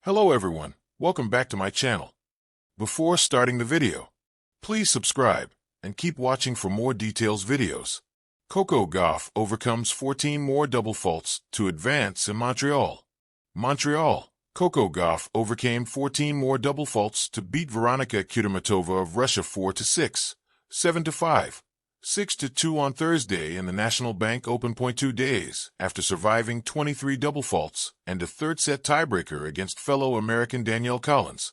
Hello everyone, welcome back to my channel. Before starting the video, please subscribe and keep watching for more details videos. Coco Gauff overcomes 14 more double faults to advance in Montreal. Coco Gauff overcame 14 more double faults to beat Veronika Kudermetova of Russia 4-6, 7-5, 6-2 on Thursday in the National Bank Open. 2 days after surviving 23 double faults and a third-set tiebreaker against fellow American Danielle Collins,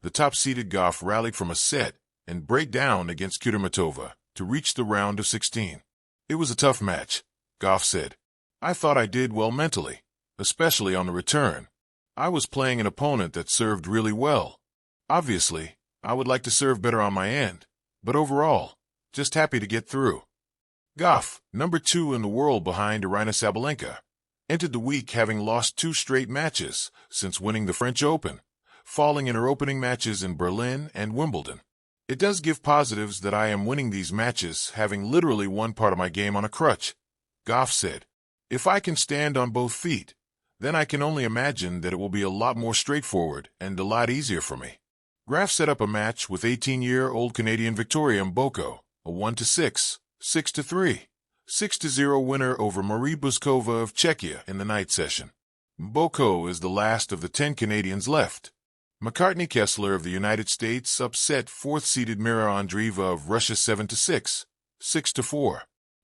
the top-seeded Gauff rallied from a set and breakdown against Kudermetova to reach the round of 16. It was a tough match, Gauff said. I thought I did well mentally, especially on the return. I was playing an opponent that served really well. Obviously, I would like to serve better on my end, but overall, just happy to get through. Gauff, number 2 in the world behind Aryna Sabalenka, entered the week having lost 2 straight matches since winning the French Open, falling in her opening matches in Berlin and Wimbledon. It does give positives that I am winning these matches having literally one part of my game on a crutch, Gauff said. If I can stand on both feet, then I can only imagine that it will be a lot more straightforward and a lot easier for me. Gauff set up a match with 18-year-old Canadian Victoria Mboko, a 1-6, 6-3, 6-0 winner over Marie Buskova of Czechia in the night session. Mboko is the last of the 10 Canadians left. McCartney Kessler of the United States upset 4th-seeded Mira Andreeva of Russia 7-6, 6-4.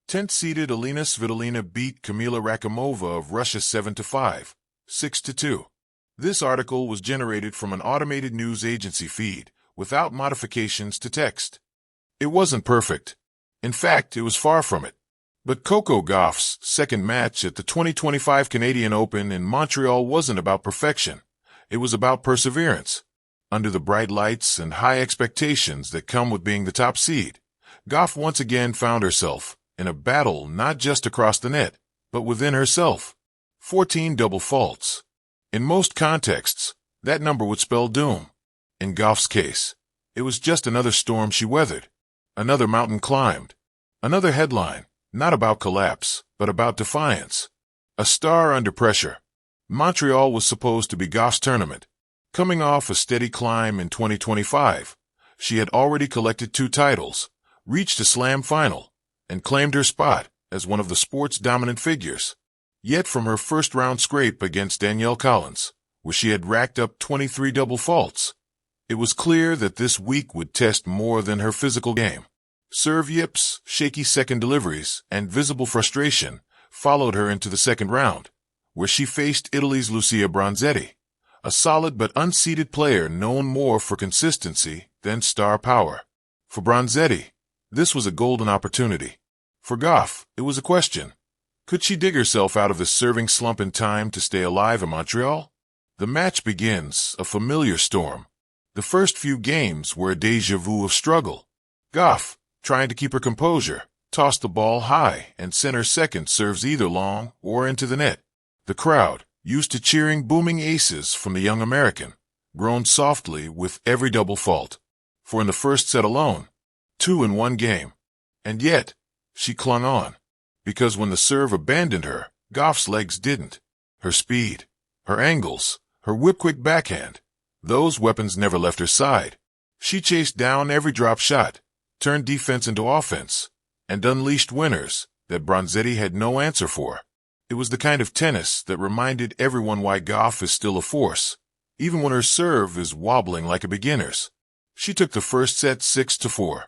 10th-seeded Alina Svitolina beat Kamila Rakimova of Russia 7-5, 6-2. This article was generated from an automated news agency feed, without modifications to text. It wasn't perfect. In fact, it was far from it. But Coco Gauff's second match at the 2025 Canadian Open in Montreal wasn't about perfection. It was about perseverance. Under the bright lights and high expectations that come with being the top seed, Gauff once again found herself in a battle not just across the net, but within herself. 14 double faults. In most contexts, that number would spell doom. In Gauff's case, it was just another storm she weathered. Another mountain climbed. Another headline, not about collapse, but about defiance. A star under pressure. Montreal was supposed to be Gauff's tournament. Coming off a steady climb in 2025, she had already collected 2 titles, reached a slam final, and claimed her spot as one of the sport's dominant figures. Yet from her first-round scrape against Danielle Collins, where she had racked up 23 double faults, it was clear that this week would test more than her physical game. Serve yips, shaky second deliveries, and visible frustration followed her into the second round, where she faced Italy's Lucia Bronzetti, a solid but unseeded player known more for consistency than star power. For Bronzetti, this was a golden opportunity. For Gauff, it was a question. Could she dig herself out of the serving slump in time to stay alive in Montreal? The match begins, a familiar storm. The first few games were a déjà vu of struggle. Gauff, trying to keep her composure, tossed the ball high and sent her second serves either long or into the net. The crowd, used to cheering booming aces from the young American, groaned softly with every double fault. For in the first set alone, 2 in 1 game. And yet, she clung on. Because when the serve abandoned her, Gauff's legs didn't. Her speed, her angles, her whip-quick backhand, those weapons never left her side. She chased down every drop shot, turned defense into offense, and unleashed winners that Bronzetti had no answer for. It was the kind of tennis that reminded everyone why Gauff is still a force, even when her serve is wobbling like a beginner's. She took the first set 6-4.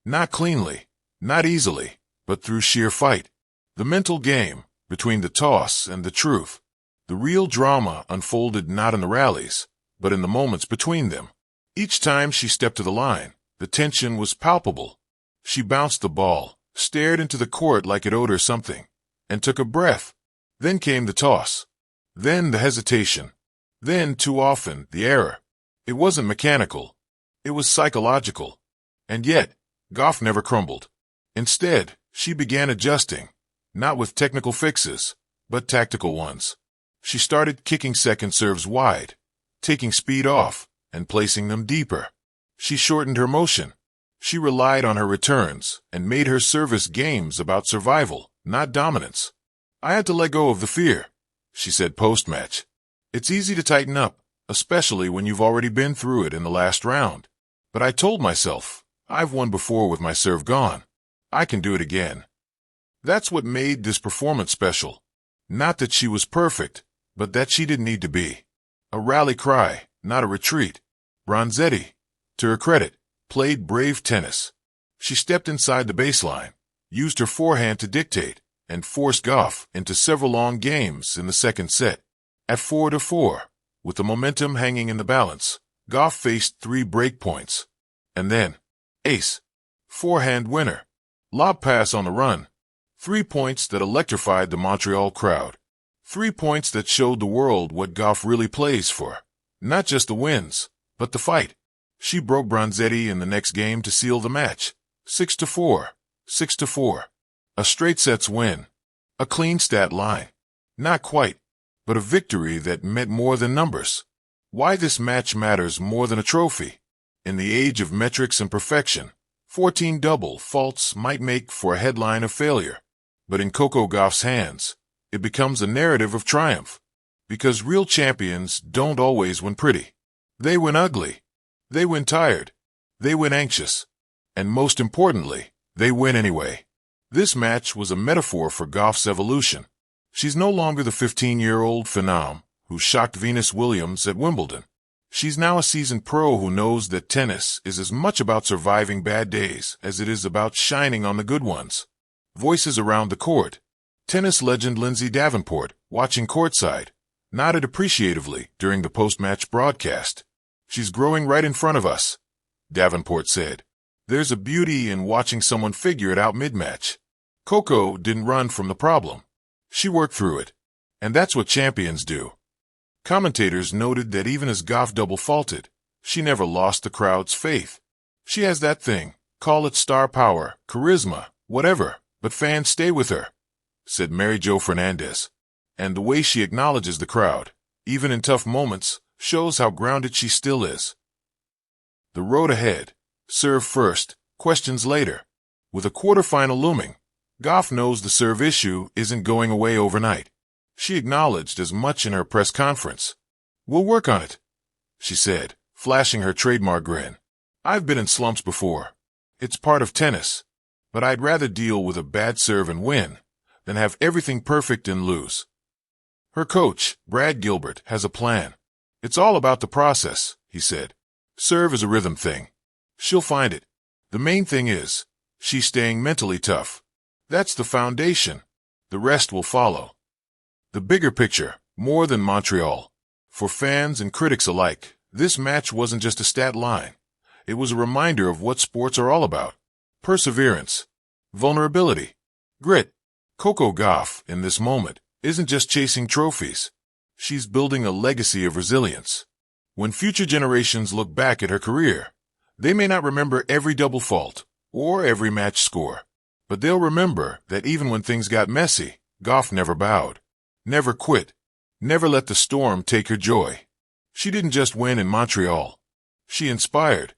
Not cleanly, not easily, but through sheer fight. The mental game, between the toss and the truth. The real drama unfolded not in the rallies, but in the moments between them. Each time she stepped to the line, the tension was palpable. She bounced the ball, stared into the court like it owed her something, and took a breath. Then came the toss. Then the hesitation. Then, too often, the error. It wasn't mechanical. It was psychological. And yet, Gauff never crumbled. Instead, she began adjusting, not with technical fixes, but tactical ones. She started kicking second serves wide, taking speed off, and placing them deeper. She shortened her motion. She relied on her returns and made her service games about survival, not dominance. I had to let go of the fear, she said post-match. It's easy to tighten up, especially when you've already been through it in the last round. But I told myself, I've won before with my serve gone. I can do it again. That's what made this performance special. Not that she was perfect, but that she didn't need to be. A rally cry, not a retreat. Bronzetti, to her credit, played brave tennis. She stepped inside the baseline, used her forehand to dictate, and forced Gauff into several long games in the second set. At 4-4, with the momentum hanging in the balance, Gauff faced 3 break points. And then, ace, forehand winner, lob pass on the run. 3 points that electrified the Montreal crowd. 3 points that showed the world what Gauff really plays for. Not just the wins, but the fight. She broke Bronzetti in the next game to seal the match. 6-4, 6-4. A straight sets win. A clean stat line. Not quite, but a victory that meant more than numbers. Why this match matters more than a trophy. In the age of metrics and perfection, 14 double faults might make for a headline of failure. But in Coco Gauff's hands, it becomes a narrative of triumph. Because real champions don't always win pretty. They win ugly. They win tired. They win anxious. And most importantly, they win anyway. This match was a metaphor for Gauff's evolution. She's no longer the 15-year-old phenom who shocked Venus Williams at Wimbledon. She's now a seasoned pro who knows that tennis is as much about surviving bad days as it is about shining on the good ones. Voices around the court. Tennis legend Lindsay Davenport, watching courtside, nodded appreciatively during the post-match broadcast. She's growing right in front of us, Davenport said. There's a beauty in watching someone figure it out mid-match. Coco didn't run from the problem. She worked through it. And that's what champions do. Commentators noted that even as Gauff double-faulted, she never lost the crowd's faith. She has that thing, call it star power, charisma, whatever, but fans stay with her, said Mary Jo Fernandez. And the way she acknowledges the crowd, even in tough moments, shows how grounded she still is. The road ahead. Serve first, questions later. With a quarterfinal looming, Gauff knows the serve issue isn't going away overnight. She acknowledged as much in her press conference. We'll work on it, she said, flashing her trademark grin. I've been in slumps before. It's part of tennis. But I'd rather deal with a bad serve and win than have everything perfect and lose. Her coach, Brad Gilbert, has a plan. It's all about the process, he said. Serve is a rhythm thing. She'll find it. The main thing is, she's staying mentally tough. That's the foundation. The rest will follow. The bigger picture, more than Montreal. For fans and critics alike, this match wasn't just a stat line. It was a reminder of what sports are all about. Perseverance. Vulnerability. Grit. Coco Gauff, in this moment, isn't just chasing trophies. She's building a legacy of resilience. When future generations look back at her career, they may not remember every double fault or every match score, but they'll remember that even when things got messy, Gauff never bowed, never quit, never let the storm take her joy. She didn't just win in Montreal. She inspired.